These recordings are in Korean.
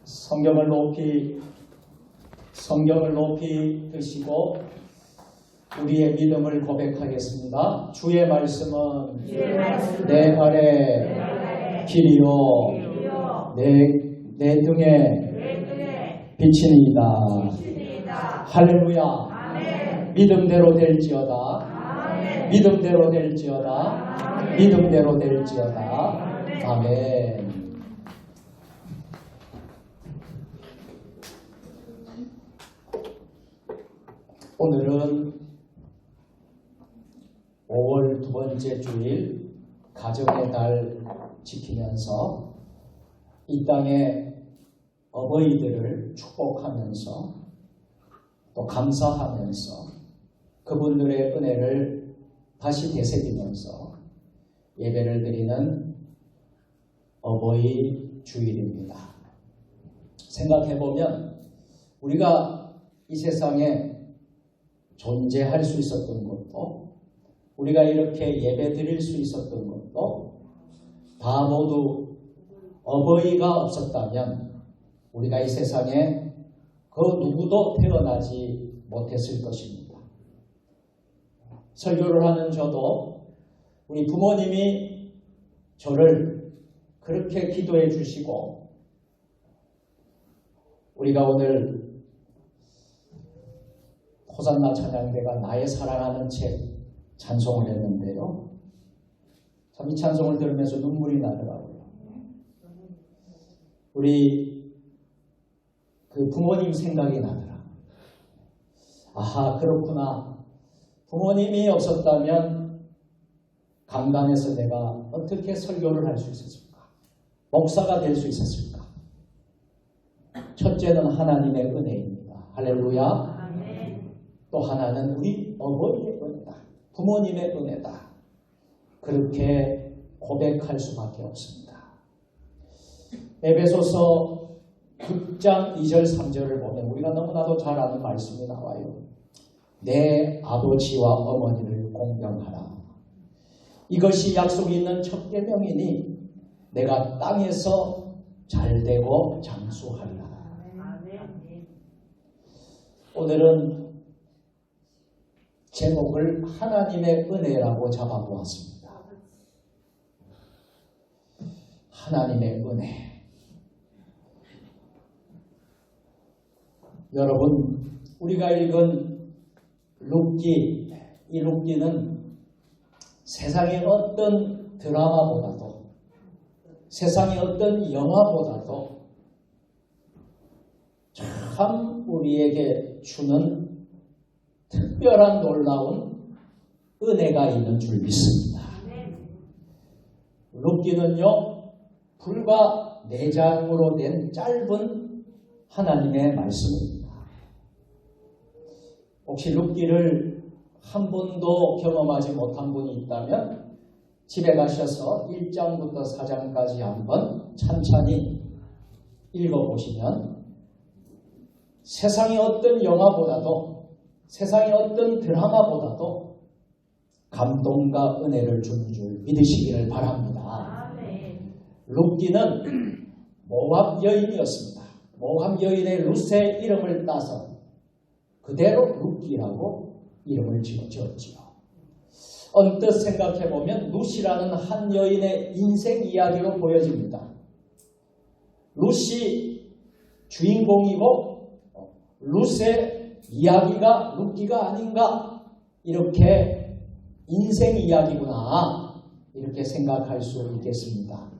성경을 높이 드시고 우리의 믿음을 고백하겠습니다. 주의 말씀은 내 발에 길이요 내 등에 빛이니이다. 할렐루야. 아멘. 믿음대로 될지어다. 믿음대로 될지어다. 믿음대로 될지어다. 아멘. 오늘은 5월 두 번째 주일 가정의 달 지키면서 이 땅의 어버이들을 축복하면서 또 감사하면서 그분들의 은혜를 다시 되새기면서 예배를 드리는 어버이 주일입니다. 생각해보면 우리가 이 세상에 존재할 수 있었던 것도 우리가 이렇게 예배 드릴 수 있었던 것도 다 모두 어버이가 없었다면 우리가 이 세상에 그 누구도 태어나지 못했을 것입니다. 설교를 하는 저도 우리 부모님이 저를 그렇게 기도해 주시고 우리가 오늘 호산나 찬양대가 나의 사랑하는 책 찬송을 했는데요. 참 이 찬송을 들으면서 눈물이 나더라고요. 우리 그 부모님 생각이 나더라. 아하, 그렇구나. 부모님이 없었다면 강단에서 내가 어떻게 설교를 할 수 있었을까? 목사가 될 수 있었을까? 첫째는 하나님의 은혜입니다. 할렐루야. 또 하나는 우리 어머니의 은혜다. 부모님의 은혜다. 그렇게 고백할 수밖에 없습니다. 에베소서 6장 2절 3절을 보면 우리가 너무나도 잘 아는 말씀이 나와요. 내 아버지와 어머니를 공경하라. 이것이 약속이 있는 첫 계명이니 내가 땅에서 잘되고 장수하리라. 오늘은 제목을 하나님의 은혜라고 잡아보았습니다. 하나님의 은혜. 여러분, 우리가 읽은 룻기, 이 룻기는 세상의 어떤 드라마보다도 세상의 어떤 영화보다도 참 우리에게 주는 특별한 놀라운 은혜가 있는 줄 믿습니다. 룻기는요, 불과 4장으로 된 짧은 하나님의 말씀입니다. 혹시 룻기를 한 번도 경험하지 못한 분이 있다면 집에 가셔서 1장부터 4장까지 한번 찬찬히 읽어보시면 세상의 어떤 영화보다도 세상의 어떤 드라마보다도 감동과 은혜를 주는 줄 믿으시기를 바랍니다. 룻기는 모압 여인이었습니다. 모압 여인의 룻의 이름을 따서 그대로 룻기라고 이름을 지었지요. 언뜻 생각해보면 룻이라는 한 여인의 인생 이야기로 보여집니다. 룻이 주인공이고 룻의 이야기가 룻기가 아닌가, 이렇게 인생 이야기구나, 이렇게 생각할 수 있겠습니다.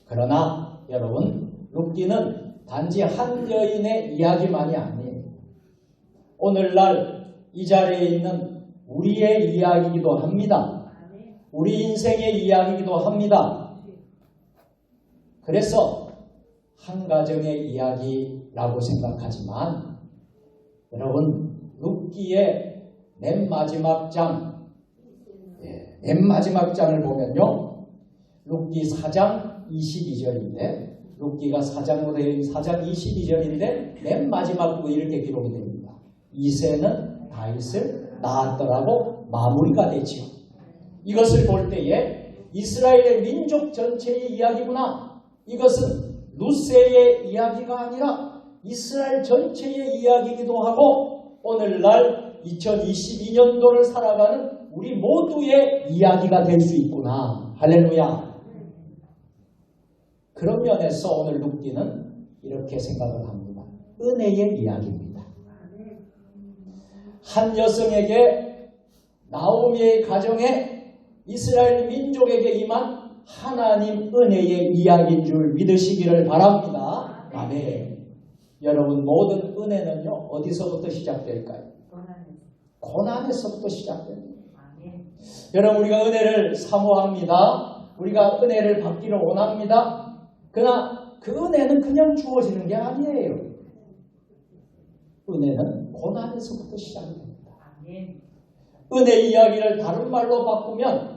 그러나 여러분, 룻기는 단지 한 여인의 이야기만이 아니에요. 오늘날 이 자리에 있는 우리의 이야기이기도 합니다. 우리 인생의 이야기이기도 합니다. 그래서 한 가정의 이야기라고 생각하지만 여러분, 룻기의 맨 마지막 장을 보면요, 룻기 4장 22절인데, 룻기가 4장으로 되어 있는 4장 22절인데 맨 마지막 부분에 이렇게 기록이 됩니다. 이새는 다윗을 낳았더라고 마무리가 되지요. 이것을 볼 때에 이스라엘의 민족 전체의 이야기구나. 이것은 루세의 이야기가 아니라 이스라엘 전체의 이야기이기도 하고 오늘날 2022년도를 살아가는 우리 모두의 이야기가 될 수 있구나. 할렐루야. 그런 면에서 오늘 룻기는 이렇게 생각을 합니다. 은혜의 이야기입니다. 한 여성에게 나오미의 가정에 이스라엘 민족에게 임한 하나님 은혜의 이야기인 줄 믿으시기를 바랍니다. 아멘. 여러분 모든 은혜는요 어디서부터 시작될까요? 고난에서부터 시작됩니다. 여러분 우리가 은혜를 사모합니다. 우리가 은혜를 받기를 원합니다. 그러나 그 은혜는 그냥 주어지는 게 아니에요. 은혜는 고난에서부터 시작이 됩니다. 은혜 이야기를 다른 말로 바꾸면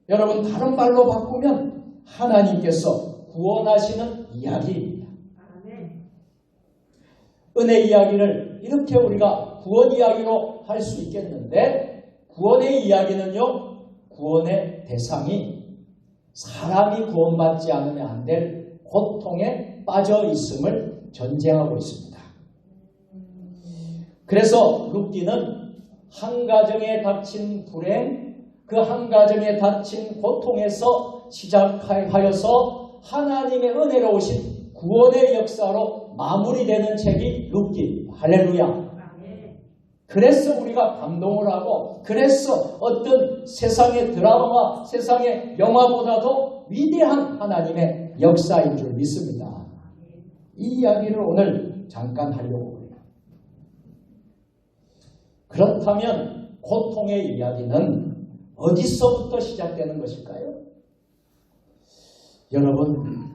여러분 다른 말로 바꾸면 하나님께서 구원하시는 이야기입니다. 은혜 이야기를 이렇게 우리가 구원 이야기로 할 수 있겠는데 구원의 이야기는요. 구원의 대상이 사람이 구원받지 않으면 안 될 고통에 빠져 있음을 전제하고 있습니다. 그래서 룻기는 한 가정에 닥친 불행, 그 한 가정에 닥친 고통에서 시작하여서 하나님의 은혜로우신 구원의 역사로 마무리되는 책이 룻기. 할렐루야. 그래서 우리가 감동을 하고 그래서 어떤 세상의 드라마와 세상의 영화보다도 위대한 하나님의 역사인 줄 믿습니다. 이 이야기를 오늘 잠깐 하려고 해요. 그렇다면 고통의 이야기는 어디서부터 시작되는 것일까요? 여러분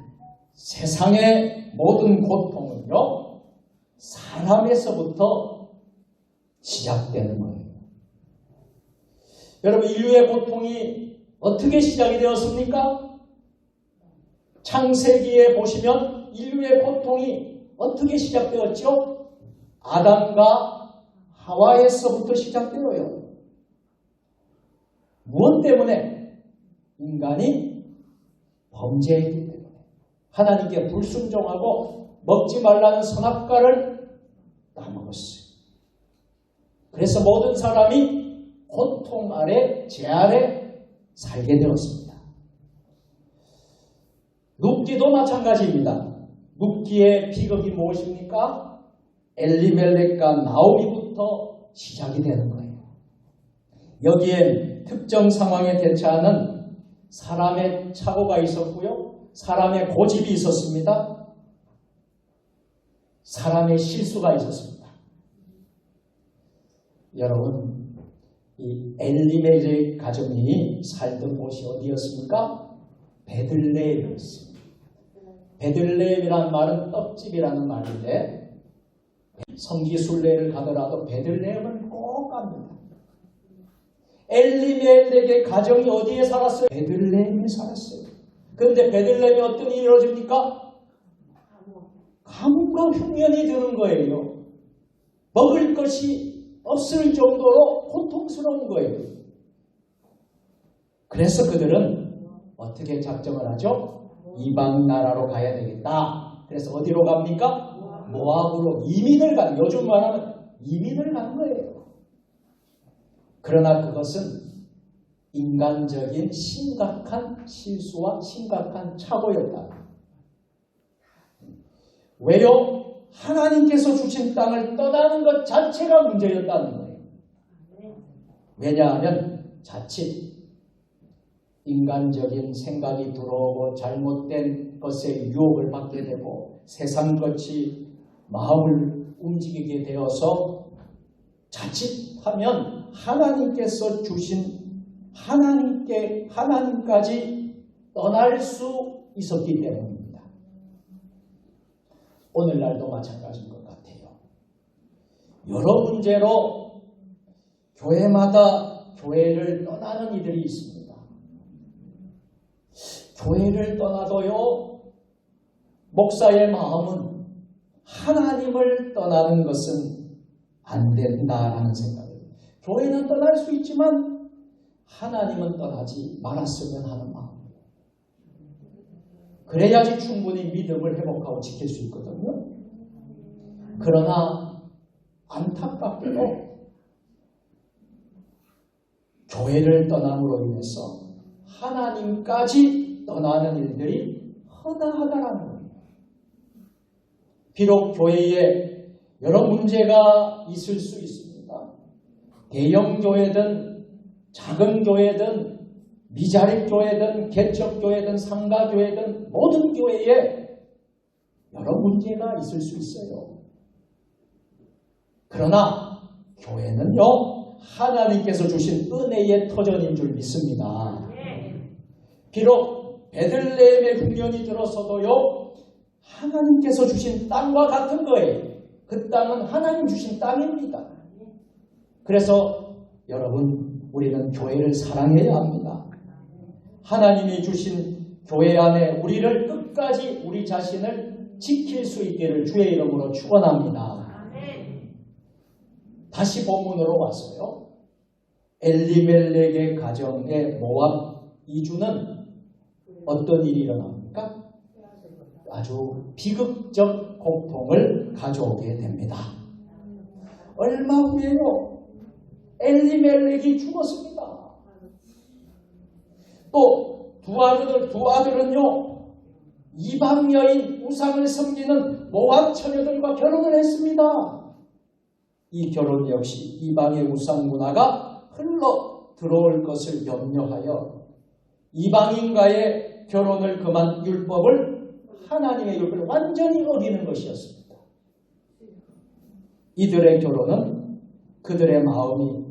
세상의 모든 고통은요 사람에서부터 시작되는 거예요. 여러분 인류의 고통이 어떻게 시작이 되었습니까? 창세기에 보시면 인류의 고통이 어떻게 시작되었죠? 아담과 하와에서부터 시작되어요. 무엇 때문에? 인간이 범죄했기 때문에. 하나님께 불순종하고 먹지 말라는 선악과를 따먹었어요. 그래서 모든 사람이 고통 아래, 죄 아래 살게 되었습니다. 룻기도 마찬가지입니다. 룻기의 비극이 무엇입니까? 엘리멜렉과 나오미부터 시작이 되는 거예요. 여기엔 특정 상황에 대처하는 사람의 착오가 있었고요. 사람의 고집이 있었습니다. 사람의 실수가 있었습니다. 여러분, 이 엘리멜렉 가정이 살던 곳이 어디였습니까? 베들레헴이었습니다. 베들레헴이라는 말은 떡집이라는 말인데 성지순례를 가더라도 베들레헴은 꼭 갑니다. 엘리멜렉의 가정이 어디에 살았어요? 베들레헴에 살았어요. 그런데 베들레헴에 어떤 일이 이루어집니까? 가뭄과 흉년이 드는 거예요. 먹을 것이 없을 정도로 고통스러운 거예요. 그래서 그들은 어떻게 작정을 하죠? 이방 나라로 가야 되겠다. 그래서 어디로 갑니까? 모압으로 이민을 가는, 요즘 말하면 이민을 간 거예요. 그러나 그것은 인간적인 심각한 실수와 심각한 착오였다. 왜요? 하나님께서 주신 땅을 떠나는 것 자체가 문제였다는 거예요. 왜냐하면 자칫 인간적인 생각이 들어오고 잘못된 것에 유혹을 받게 되고 세상같이 마음을 움직이게 되어서 자칫하면 하나님께서 주신 하나님까지 떠날 수 있었기 때문입니다. 오늘날도 마찬가지인 것 같아요. 여러 문제로 교회마다 교회를 떠나는 이들이 있습니다. 교회를 떠나도요, 목사의 마음은 하나님을 떠나는 것은 안 된다라는 생각입니다. 교회는 떠날 수 있지만 하나님은 떠나지 말았으면 하는 마음. 그래야지 충분히 믿음을 회복하고 지킬 수 있거든요. 그러나 안타깝게도 교회를 떠남으로 인해서 하나님까지 떠나는 일들이 허다하다라는 거예요. 비록 교회에 여러 문제가 있을 수 있습니다. 대형 교회든 작은 교회든 미자립 교회든 개척 교회든 상가 교회든 모든 교회에 여러 문제가 있을 수 있어요. 그러나 교회는요, 하나님께서 주신 은혜의 터전인 줄 믿습니다. 비록 베들레헴의 흉년이 들어서도요, 하나님께서 주신 땅과 같은 거예요. 그 땅은 하나님 주신 땅입니다. 그래서 여러분, 우리는 교회를 사랑해야 합니다. 하나님이 주신 교회 안에 우리를 끝까지 우리 자신을 지킬 수 있기를 주의 이름으로 축원합니다. 다시 본문으로 와서요. 엘리멜렉의 가정에 모압 이주는 어떤 일이 일어납니까? 아주 비극적 고통을 가져오게 됩니다. 얼마 후에요. 엘리멜렉이 죽었습니다. 또 두 아들은요. 이방 여인 우상을 섬기는 모압 처녀들과 결혼을 했습니다. 이 결혼 역시 이방의 우상 문화가 흘러 들어올 것을 염려하여 이방인과의 결혼을 금한 율법을 하나님의 율법을 완전히 어기는 것이었습니다. 이들의 결혼은 그들의 마음이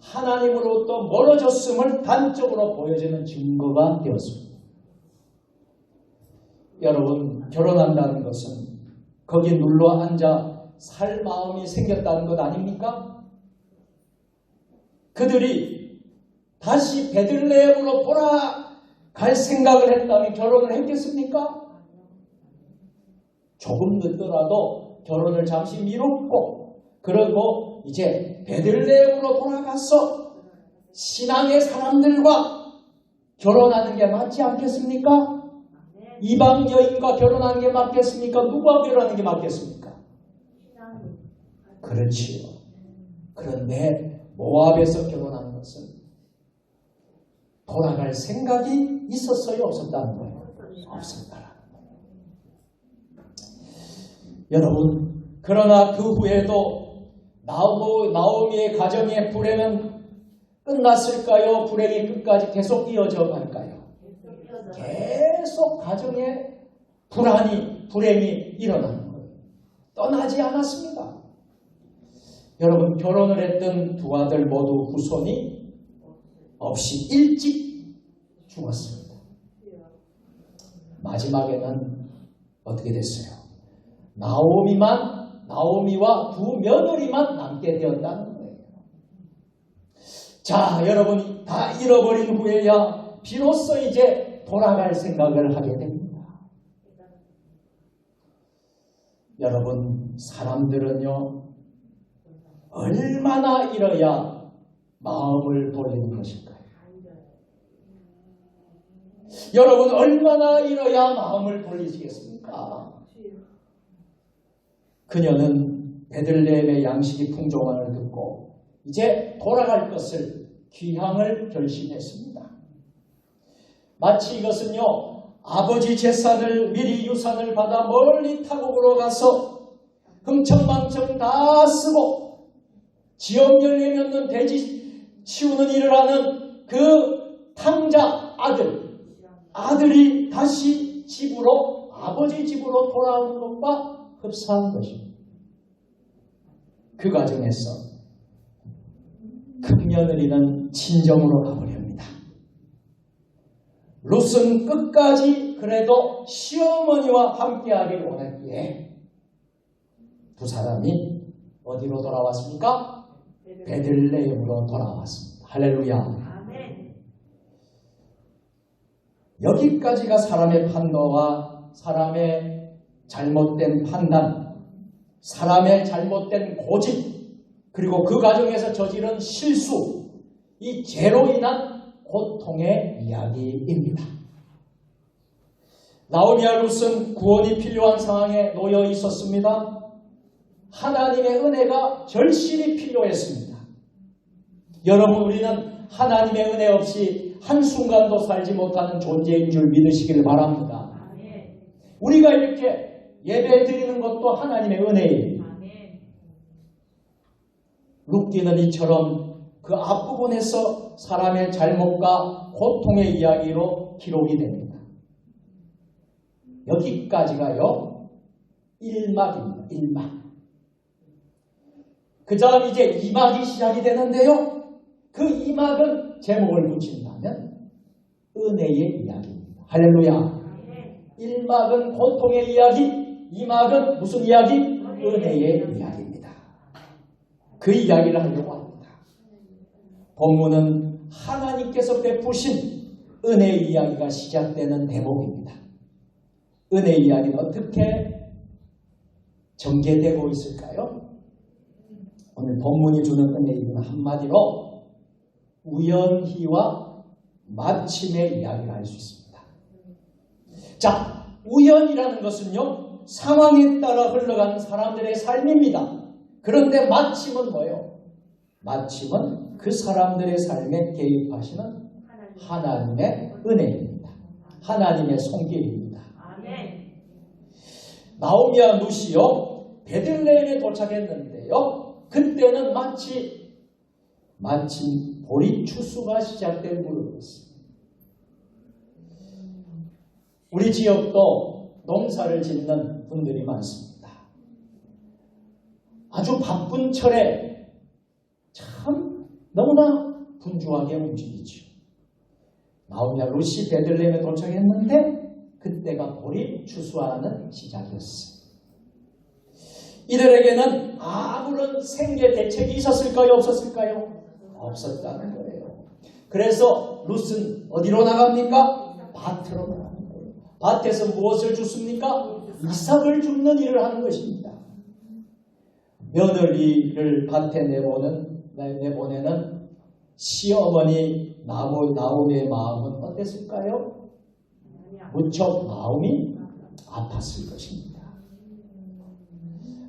하나님으로부터 멀어졌음을 단적으로 보여주는 증거가 되었습니다. 여러분, 결혼한다는 것은 거기 눌러 앉아 살 마음이 생겼다는 것 아닙니까? 그들이 다시 베들레헴으로 돌아갈 생각을 했다면 결혼을 했겠습니까? 조금 늦더라도 결혼을 잠시 미뤘고 그리고 이제 베들레헴으로 돌아가서 신앙의 사람들과 결혼하는 게 맞지 않겠습니까? 이방 여인과 결혼하는 게 맞겠습니까? 누구와 결혼하는 게 맞겠습니까? 그렇지요. 그런데 모압에서 결혼한 것은 돌아갈 생각이 있었어요? 없었다는 거예요? 없었다라는 거예요. 여러분, 그러나 그 후에도 나오미의 가정의 불행은 끝났을까요? 불행이 끝까지 계속 이어져 갈까요? 계속 가정에 불행이 일어나는 거예요. 떠나지 않았습니다. 여러분, 결혼을 했던 두 아들 모두 후손이 없이 일찍 죽었습니다. 마지막에는 어떻게 됐어요? 나오미와 두 며느리만 남게 되었다는 거예요. 자, 여러분이 다 잃어버린 후에야 비로소 이제 돌아갈 생각을 하게 됩니다. 여러분, 사람들은요, 얼마나 잃어야 마음을 돌리는 것일까요? 여러분, 얼마나 잃어야 마음을 돌리시겠습니까? 그녀는 베들레헴의 양식이 풍족함을 듣고 이제 돌아갈 것을 귀향을 결심했습니다. 마치 이것은요, 아버지 재산을 미리 유산을 받아 멀리 타국으로 가서 흥청망청 다 쓰고 지역 열매 맺는 돼지 치우는 일을 하는 그 탕자 아들이 다시 아버지 집으로 돌아오는 것과 흡사한 것입니다. 그 과정에서 큰 며느리는 친정으로 가버립니다. 룻은 끝까지 그래도 시어머니와 함께하기를 원했기에 두 사람이 어디로 돌아왔습니까? 베들레헴으로 돌아왔습니다. 할렐루야. 아멘. 여기까지가 사람의 판도와 사람의 잘못된 판단, 사람의 잘못된 고집, 그리고 그 과정에서 저지른 실수, 이 죄로 인한 고통의 이야기입니다. 나오미와 룻은 구원이 필요한 상황에 놓여 있었습니다. 하나님의 은혜가 절실히 필요했습니다. 여러분, 우리는 하나님의 은혜 없이 한순간도 살지 못하는 존재인 줄 믿으시기를 바랍니다. 우리가 이렇게 예배 드리는 것도 하나님의 은혜입니다. 룻기는 이처럼 그 앞부분에서 사람의 잘못과 고통의 이야기로 기록이 됩니다. 여기까지가요 1막입니다. 1막. 그 다음 이제 2막이 시작이 되는데요. 그 2막은 제목을 붙인다면 은혜의 이야기입니다. 할렐루야. 1막은 고통의 이야기, 2막은 무슨 이야기? 은혜의 이야기입니다. 그 이야기를 하려고 합니다. 본문은 하나님께서 베푸신 은혜의 이야기가 시작되는 대목입니다. 은혜의 이야기는 어떻게 전개되고 있을까요? 오늘 본문이 주는 은혜는 한마디로 우연히와 마침의 이야기를 할 수 있습니다. 자, 우연이라는 것은요, 상황에 따라 흘러가는 사람들의 삶입니다. 그런데 마침은 뭐예요? 마침은 그 사람들의 삶에 개입하시는 하나님의 은혜입니다. 하나님의 손길입니다. 나오미와 룻이요 베들레헴에 도착했는데요, 그때는 마침 보리 추수가 시작될 무렵이었습니다. 우리 지역도 농사를 짓는 분들이 많습니다. 아주 바쁜 철에 참 너무나 분주하게 움직이죠. 나오미와 룻이 베들레헴에 도착했는데 그때가 보리 추수하는 시작이었어요. 이들에게는 아무런 생계 대책이 있었을까요? 없었을까요? 없었다는 거예요. 그래서 룻은 어디로 나갑니까? 밭으로 나가는 거예요. 밭에서 무엇을 줍습니까? 이삭을 줍는 일을 하는 것입니다. 며느리를 밭에 내보내는 시어머니 나오미의 마음은 어땠을까요? 무척 마음이 아팠을 것입니다.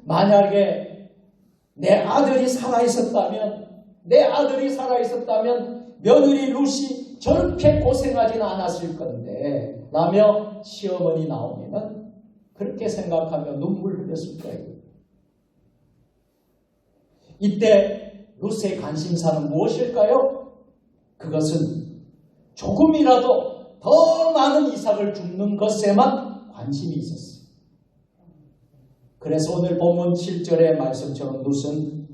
만약에 내 아들이 살아있었다면 며느리 룻이 저렇게 고생하지는 않았을 건데 라며 시어머니 나오미는 그렇게 생각하며 눈물 흘렸을 거예요. 이때 룻의 관심사는 무엇일까요? 그것은 조금이라도 더 많은 이삭을 줍는 것에만 관심이 있었어요. 그래서 오늘 본문 7절의 말씀처럼 룻은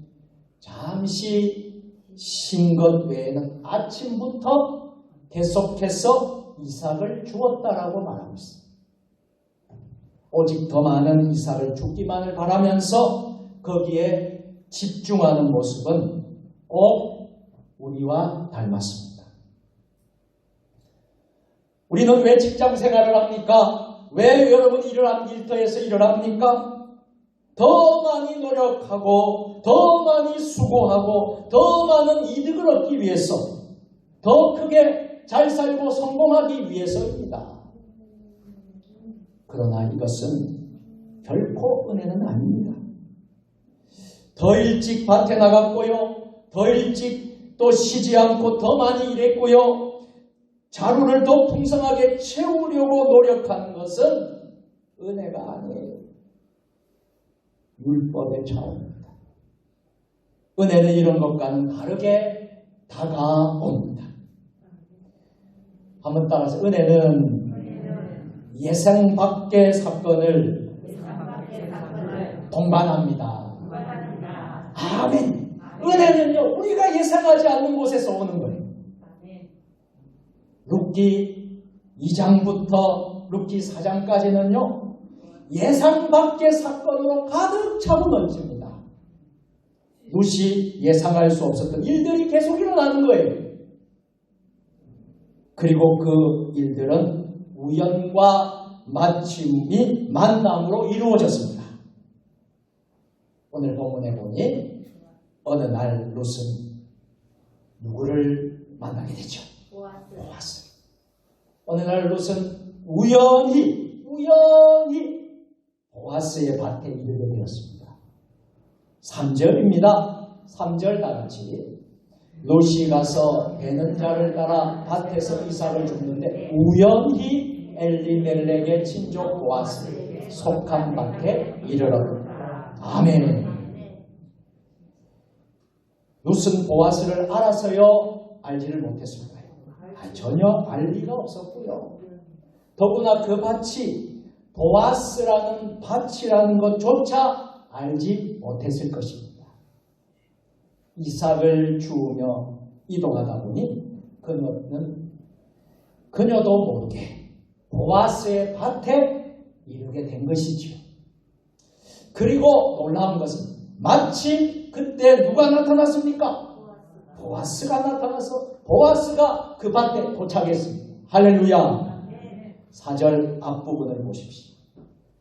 잠시 쉰 것 외에는 아침부터 계속해서 이삭을 주었다라고 말하고 있습니다. 오직 더 많은 이삭을 주기만을 바라면서 거기에 집중하는 모습은 꼭 우리와 닮았습니다. 우리는 왜 직장 생활을 합니까? 왜 여러분 일터에서 일을 합니까? 더 많이 노력하고 더 많이 수고하고 더 많은 이득을 얻기 위해서, 더 크게 잘 살고 성공하기 위해서입니다. 그러나 이것은 결코 은혜는 아닙니다. 더 일찍 밭에 나갔고요, 더 일찍 또 쉬지 않고 더 많이 일했고요, 자루를 더 풍성하게 채우려고 노력하는 것은 은혜가 아니에요. 율법의 차원입니다. 은혜는 이런 것과는 다르게 다가옵니다. 한번 따라서 은혜는 예상 밖의 사건을 동반합니다. 아멘. 은혜는요, 우리가 예상하지 않는 곳에서 오는 거예요. 룻기 2장부터 룻기 4장까지는요, 예상 밖의 사건으로 가득 차고 넘칩니다. 룻이 예상할 수 없었던 일들이 계속 일어나는 거예요. 그리고 그 일들은 우연과 마침이 만남으로 이루어졌습니다. 오늘 본문에 보니 어느 날 룻은 누구를 만나게 되죠? 보아스. 어느 날 룻은 우연히 우연히 보아스의 밭에 이르게 되었습니다. 3절입니다. 3절 다 같이. 롯이 가서 베는 자를 따라 밭에서 이삭을 줍는데 우연히 엘리멜렉의 친족 보아스에 속한 밭에 이르렀다. 아멘. 롯은 보아스를 알아서요? 알지를 못했을까요? 전혀 알 리가 없었고요. 더구나 그 밭이 보아스라는 밭이라는 것조차 알지 못했을 것입니다. 이삭을 주우며 이동하다 보니 그녀도 모르게 보아스의 밭에 이르게 된 것이지요. 그리고 놀라운 것은 마침 그때 누가 나타났습니까? 보아스가 나타나서 보아스가 그 밭에 도착했습니다. 할렐루야. 4절 앞부분을 보십시오.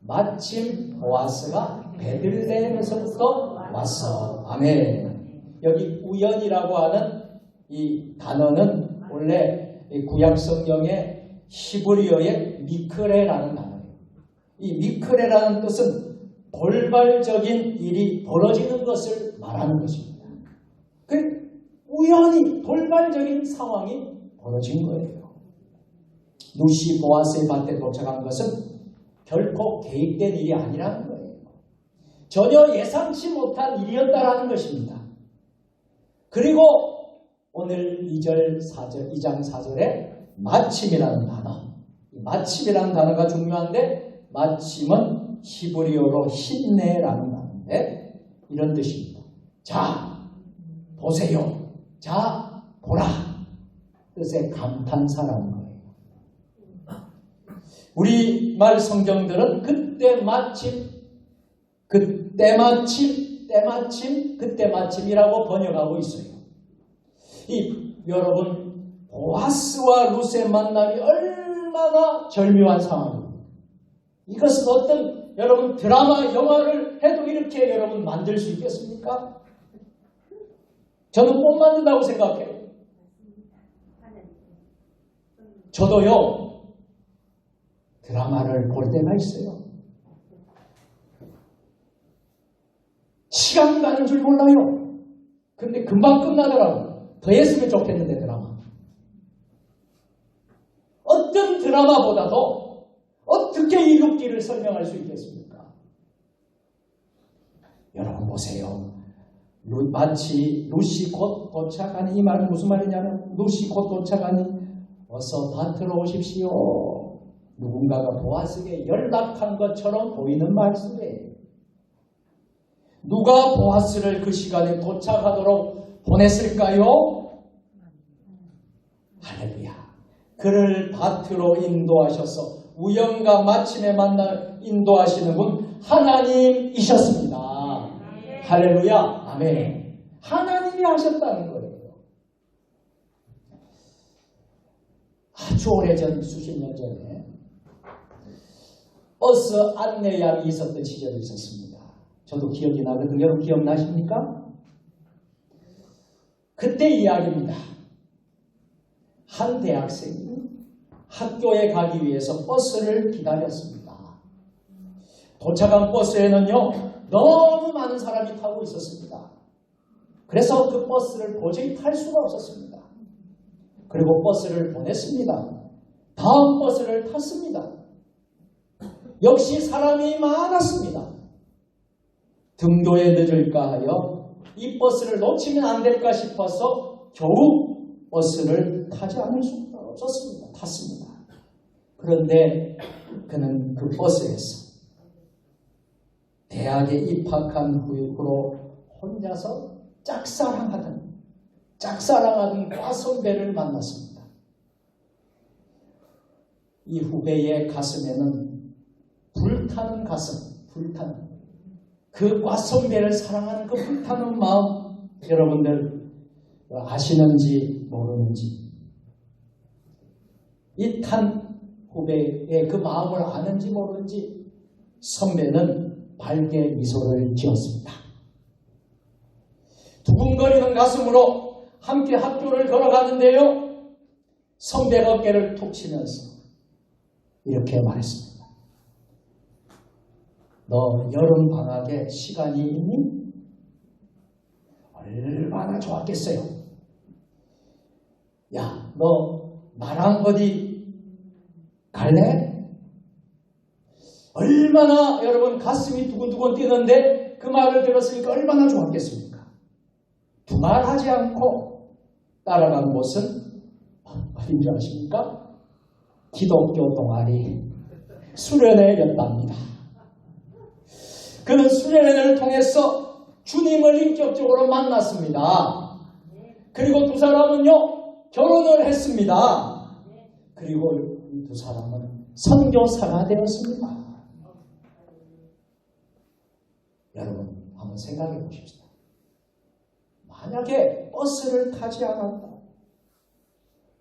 마침 보아스가 베들레헴에서부터 왔어. 아멘. 여기 우연이라고 하는 이 단어는 원래 구약 성경의 히브리어의 미크레라는 단어예요. 이 미크레라는 뜻은 돌발적인 일이 벌어지는 것을 말하는 것입니다. 우연히 돌발적인 상황이 벌어진 거예요. 롯이 보아스의 밭에 도착한 것은 결코 계획된 일이 아니라는 거예요. 전혀 예상치 못한 일이었다라는 것입니다. 그리고 오늘 2장 4절에 마침이라는 단어, 마침이라는 단어가 중요한데 마침은 히브리어로 힘내라는 단어인데 이런 뜻입니다. 자, 보세요. 자, 보라. 뜻의 감탄사라는 거예요. 우리말 성경들은 그때 마침이라고 번역하고 있어요. 여러분, 보아스와 룻의 만남이 얼마나 절묘한 상황입니다. 이것은 어떤 여러분 드라마, 영화를 해도 이렇게 여러분 만들 수 있겠습니까? 저는 못 만든다고 생각해요. 저도요, 드라마를 볼 때가 있어요. 시간 가는 줄 몰라요. 근데 금방 끝나더라고요. 더 했으면 좋겠는데 드라마. 어떤 드라마보다도 어떻게 이 룻기를 설명할 수 있겠습니까? 여러분 보세요. 마치 룻이 곧 도착하니, 이 말은 무슨 말이냐면 룻이 곧 도착하니 어서 밭으로 오십시오. 누군가가 보아스에게 연락한 것처럼 보이는 말씀이에요. 누가 보아스를 그 시간에 도착하도록 보냈을까요? 할렐루야. 그를 밭으로 인도하셔서 우연과 마침에 만나 인도하시는 분 하나님이셨습니다. 할렐루야. 아멘. 하나님이 하셨다는 거예요. 아주 오래전, 수십 년 전에 버스 안내양이 있었던 시절이 있었습니다. 저도 기억이 나거든요. 여러분 기억나십니까? 그때 이야기입니다. 한 대학생이 학교에 가기 위해서 버스를 기다렸습니다. 도착한 버스에는요, 너무 많은 사람이 타고 있었습니다. 그래서 그 버스를 도저히 탈 수가 없었습니다. 그리고 버스를 보냈습니다. 다음 버스를 탔습니다. 역시 사람이 많았습니다. 등교에 늦을까 하여 이 버스를 놓치면 안 될까 싶어서 겨우 버스를 타지 않을 수가 없었습니다. 탔습니다. 그런데 그는 그 버스에서 대학에 입학한 후로 혼자서 짝사랑하던 과선배를 만났습니다. 이 후배의 가슴에는 불타는 그 과선배를 사랑하는 그 불타는 마음, 여러분들 아시는지 모르는지, 이 탄 후배의 그 마음을 아는지 모르는지 선배는 밝게 미소를 지었습니다. 두근거리는 가슴으로 함께 학교를 걸어가는데요, 선배 어깨를 툭 치면서 이렇게 말했습니다. 너 여름방학에 시간이 있니? 얼마나 좋았겠어요. 야, 너 나랑 어디 갈래? 얼마나 여러분 가슴이 두근두근 뛰는데 그 말을 들었으니까 얼마나 좋았겠습니까? 두말하지 않고 따라간 곳은 어딘 줄 아십니까? 기독교 동아리 수련회였답니다. 그는 수련회를 통해서 주님을 인격적으로 만났습니다. 그리고 두 사람은요 결혼을 했습니다. 그리고 이 두 사람은 선교사가 되었습니다. 여러분 한번 생각해 보십시다. 만약에 버스를 타지 않았다.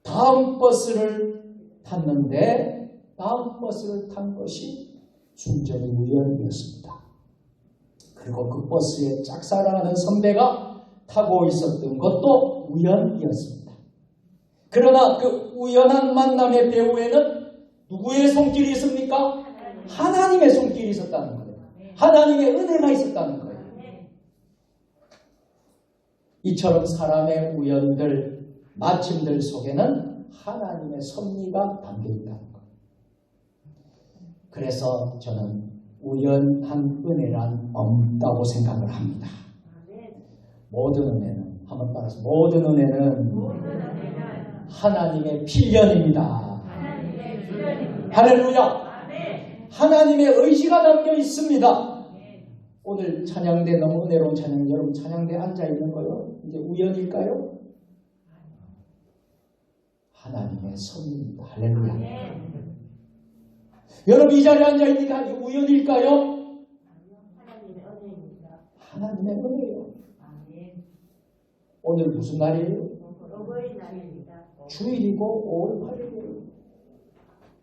다음 버스를 탔는데 다음 버스를 탄 것이 순전히 우연이었습니다. 그리고 그 버스에 짝사랑하는 선배가 타고 있었던 것도 우연이었습니다. 그러나 그 우연한 만남의 배후에는 누구의 손길이 있습니까? 하나님의 손길이 있었다는 거예요. 하나님의 은혜가 있었다는 거예요. 이처럼 사람의 우연들, 마침들 속에는 하나님의 섭리가 담겨 있다는 거예요. 그래서 저는 우연한 은혜란 없다고 생각을 합니다. 모든 은혜는, 한번 따라서 모든 은혜는 하나님의 필연입니다. 할렐루야! 하나님의 의지가 담겨 있습니다. 오늘 찬양대 너무 은혜로운 찬양, 여러분 찬양대 앉아있는 거요? 이제 우연일까요? 하나님의 섭리입니다. 할렐루야! 여러분 이 자리에 앉아있으니까 우연일까요? 하나님의 은혜입니다. 하나님의 은혜예요. 오늘 무슨 날이에요? 어버이날입니다. 주일이고 5월 8일이에요.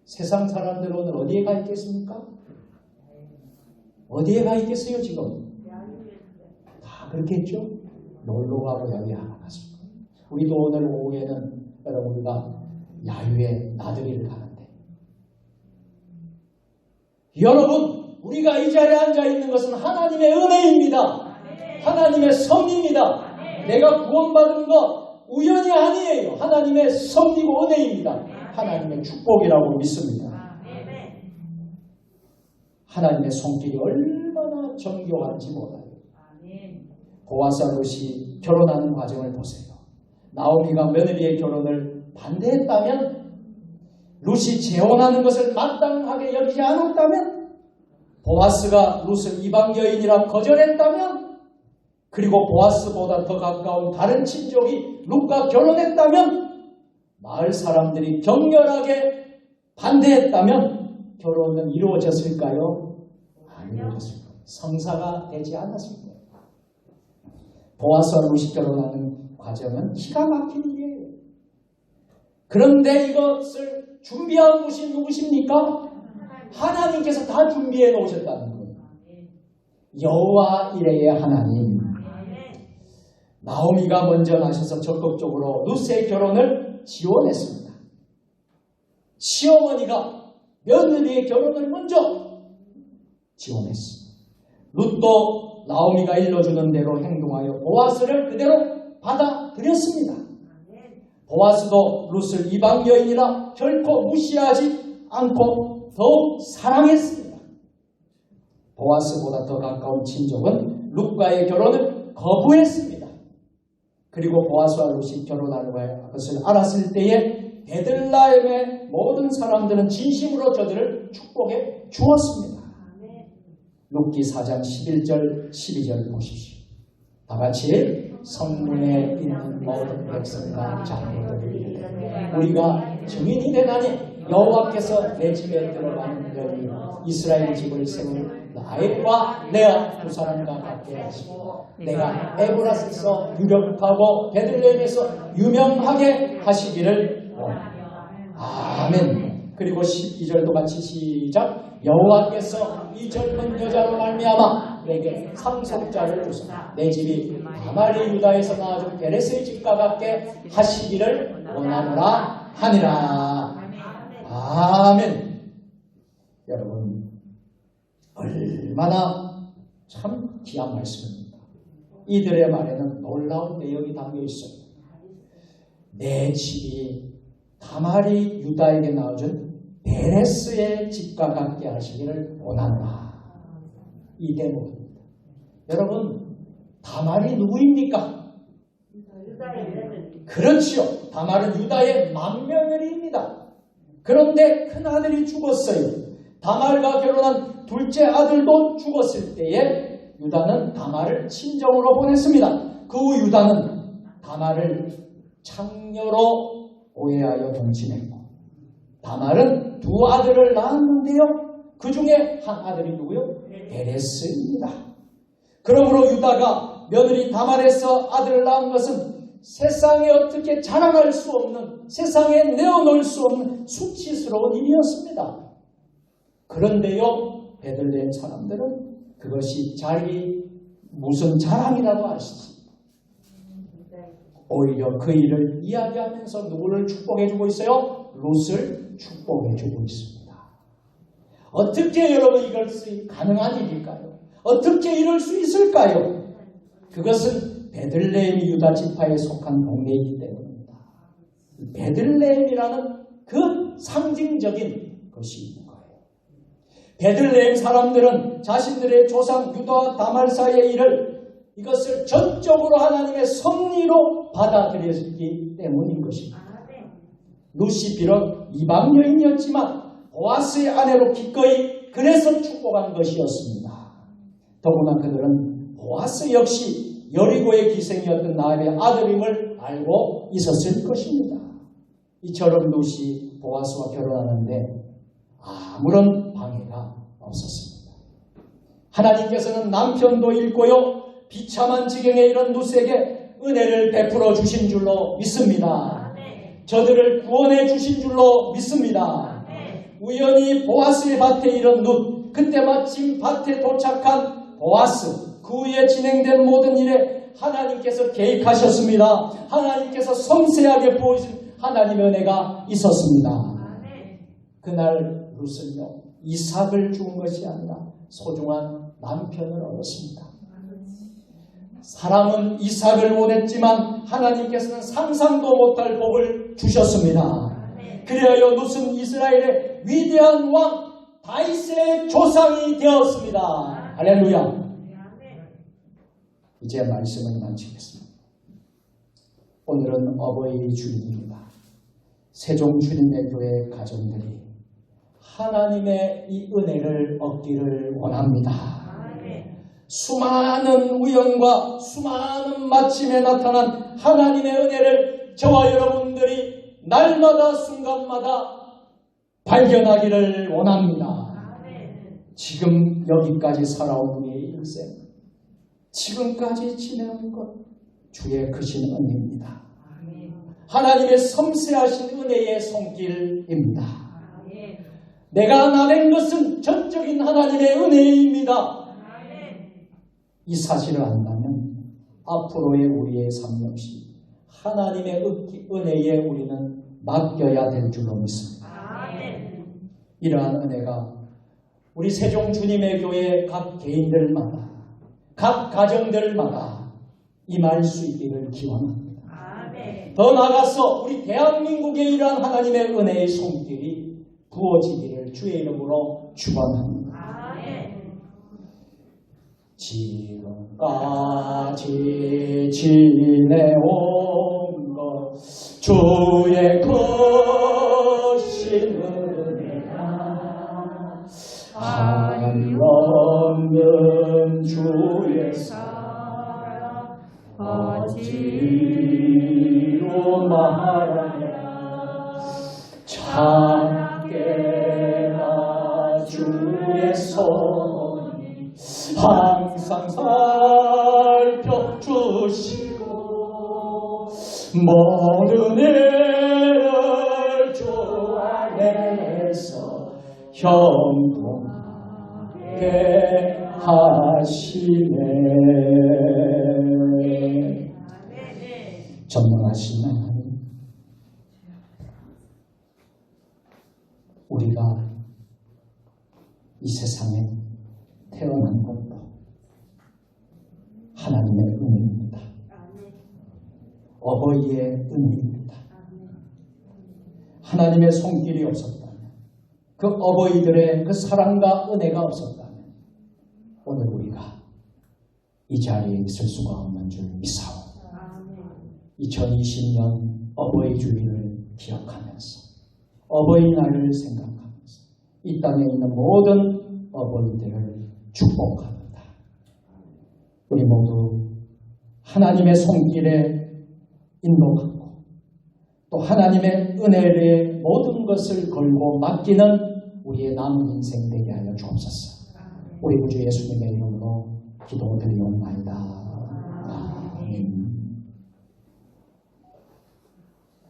세상 사람들 오늘 어디에 가 있겠습니까? 어디에 가 있겠어요 지금? 다 그렇겠죠? 놀러 가고 야외에 하나 갔습니다. 우리도 오늘 오후에는 여러분 우리가 야유에 나들이를 가는데 여러분 우리가 이 자리에 앉아있는 것은 하나님의 은혜입니다. 하나님의 섭리입니다. 내가 구원받은 것 우연이 아니에요. 하나님의 섭리고 은혜입니다. 하나님의 축복이라고 믿습니다. 하나님의 손길이 얼마나 정교한지 몰라요. 보아스와 룻이 결혼하는 과정을 보세요. 나오미가 며느리의 결혼을 반대했다면, 룻이 재혼하는 것을 마땅하게 여기지 않았다면, 보아스가 룻을 이방 여인이라 거절했다면, 그리고 보아스보다 더 가까운 다른 친족이 룻과 결혼했다면, 마을 사람들이 격렬하게 반대했다면 결혼은 이루어졌을까요? 안 이루어졌습니다. 성사가 되지 않았습니다. 보아스와 룻이 결혼하는 과정은 기가 막힌 일이에요. 그런데 이것을 준비한 분이 누구십니까? 하나님께서 다 준비해 놓으셨다는 거예요. 여호와 이레의 하나님. 나오미가 먼저 나셔서 적극적으로 룻의 결혼을 지원했습니다. 시어머니가 며느리의 결혼을 먼저 지원했습니다. 룻도 나오미가 일러주는 대로 행동하여 보아스를 그대로 받아들였습니다. 보아스도 룻을 이방 여인이라 결코 무시하지 않고 더욱 사랑했습니다. 보아스보다 더 가까운 친족은 룻과의 결혼을 거부했습니다. 그리고 보아스와 룻이 결혼하는 것을 알았을 때에 베들레헴의 모든 사람들은 진심으로 저들을 축복해 주었습니다. 룻기 4장 11절 12절 보십시오. 다같이 성문에 있는 모든 백성과 장로들을 이르되 우리가 증인이 되나니 여호와께서 내 집에 들어가는 여인 이스라엘 집을 세울 나엘과 레아 두 사람과 같게 하시고 내가 에브라스에서 유력하고 베들레헴에서 유명하게 하시기를 원하며 아멘. 그리고 12절도 같이 시작. 여호와께서 이 젊은 여자로 말미암아 내게 상속자를 주사 내 집이 다말리 유다에서 나아준 베레스의 집과 같게 하시기를 원하노라 하니라. 아멘. 여러분 얼마나 참 귀한 말씀입니다. 이들의 말에는 놀라운 내용이 담겨 있어요. 내 집이 다말이 유다에게 낳아준 베레스의 집과 같게 하시기를 원한다. 이 대목입니다. 여러분, 다말이 누구입니까? 유다의 며느리. 그렇지요. 다말은 유다의 맏며느리입니다. 그런데 큰 아들이 죽었어요. 다말과 결혼한 둘째 아들도 죽었을 때에 유다는 다말을 친정으로 보냈습니다. 그 후 유다는 다말을 창녀로 오해하여 동침했고, 다말은 두 아들을 낳았는데요. 그 중에 한 아들이 누구요? 베레스입니다. 그러므로 유다가 며느리 다말에서 아들을 낳은 것은 세상에 어떻게 자랑할 수 없는, 세상에 내어놓을 수 없는 수치스러운 일이었습니다. 그런데요, 베들레헴 사람들은 그것이 무슨 자랑이라고 하시지. 오히려 그 일을 이야기하면서 누구를 축복해주고 있어요? 롯을 축복해주고 있습니다. 어떻게 여러분 이것이 가능한 일일까요? 어떻게 이럴 수 있을까요? 그것은 베들레헴이 유다 지파에 속한 동네이기 때문입니다. 베들레헴이라는 그 상징적인 것이 있는 거예요. 베들레헴 사람들은 자신들의 조상 유다와 다말 사이의 일을 이것을 전적으로 하나님의 섭리로 받아들였기 때문인 것입니다. 룻이 비록 이방 여인이었지만 보아스의 아내로 기꺼이 그래서 축복한 것이었습니다. 더구나 그들은 보아스 역시 여리고의 기생이었던 나합의 아들임을 알고 있었을 것입니다. 이처럼 룻이 보아스와 결혼하는데 아무런 방해가 없었습니다. 하나님께서는 남편도 잃고요, 비참한 지경에 이른 룻에게 은혜를 베풀어 주신 줄로 믿습니다. 저들을 구원해 주신 줄로 믿습니다. 우연히 보아스의 밭에 이른 룻, 그때 마침 밭에 도착한 보아스, 그 후에 진행된 모든 일에 하나님께서 개입하셨습니다. 하나님께서 섬세하게 보여준 하나님의 은혜가 있었습니다. 그날 룻은요, 이삭을 준 것이 아니라 소중한 남편을 얻었습니다. 사람은 이삭을 원했지만 하나님께서는 상상도 못할 복을 주셨습니다. 그리하여 룻은 이스라엘의 위대한 왕 다윗의 조상이 되었습니다. 할렐루야. 이제 말씀을 마치겠습니다. 오늘은 어버이 주일입니다. 세종 주님의 교회 가정들이 하나님의 이 은혜를 얻기를 원합니다. 수많은 우연과 수많은 마침에 나타난 하나님의 은혜를 저와 여러분들이 날마다 순간마다 발견하기를 원합니다. 지금 여기까지 살아온 우리의 인생, 지금까지 지내온 것 주의 크신 은혜입니다. 하나님의 섬세하신 은혜의 손길입니다. 내가 나낸 것은 전적인 하나님의 은혜입니다. 이 사실을 안다면 앞으로의 우리의 삶 역시 하나님의 은혜에 우리는 맡겨야 될 줄로 믿습니다. 이러한 은혜가 우리 세종 주님의 교회 각 개인들마다, 각 가정들마다 임할 수 있기를 기원합니다. 더 나아가서 우리 대한민국에 이러한 하나님의 은혜의 손길이 부어지기를 주의 이름으로 축원합니다. 지금까지 지내온 것 주의 크신 은혜가 한없는 주의 사랑 어찌로 말하랴 참깨나 주의 손이 항상 살펴주시고 모든 일을 주 안에서 형통하게 하시네. 전능하신 하나님, 우리가 이 세상에 태어난 것도 하나님의 은혜입니다. 어버이의 은혜입니다. 하나님의 손길이 없었다면, 그 어버이들의 그 사랑과 은혜가 없었다면 오늘 우리가 이 자리에 있을 수가 없는 줄 믿사오. 2020년 어버이 주일을 기억하면서 어버이날을 생각하면서 이 땅에 있는 모든 어버이들을 축복합니다. 우리 모두 하나님의 손길에 인도받고 또 하나님의 은혜에 모든 것을 걸고 맡기는 우리의 남은 인생 되게 하여 주옵소서. 우리 구주 예수님의 이름으로 기도드리옵나이다. 아멘.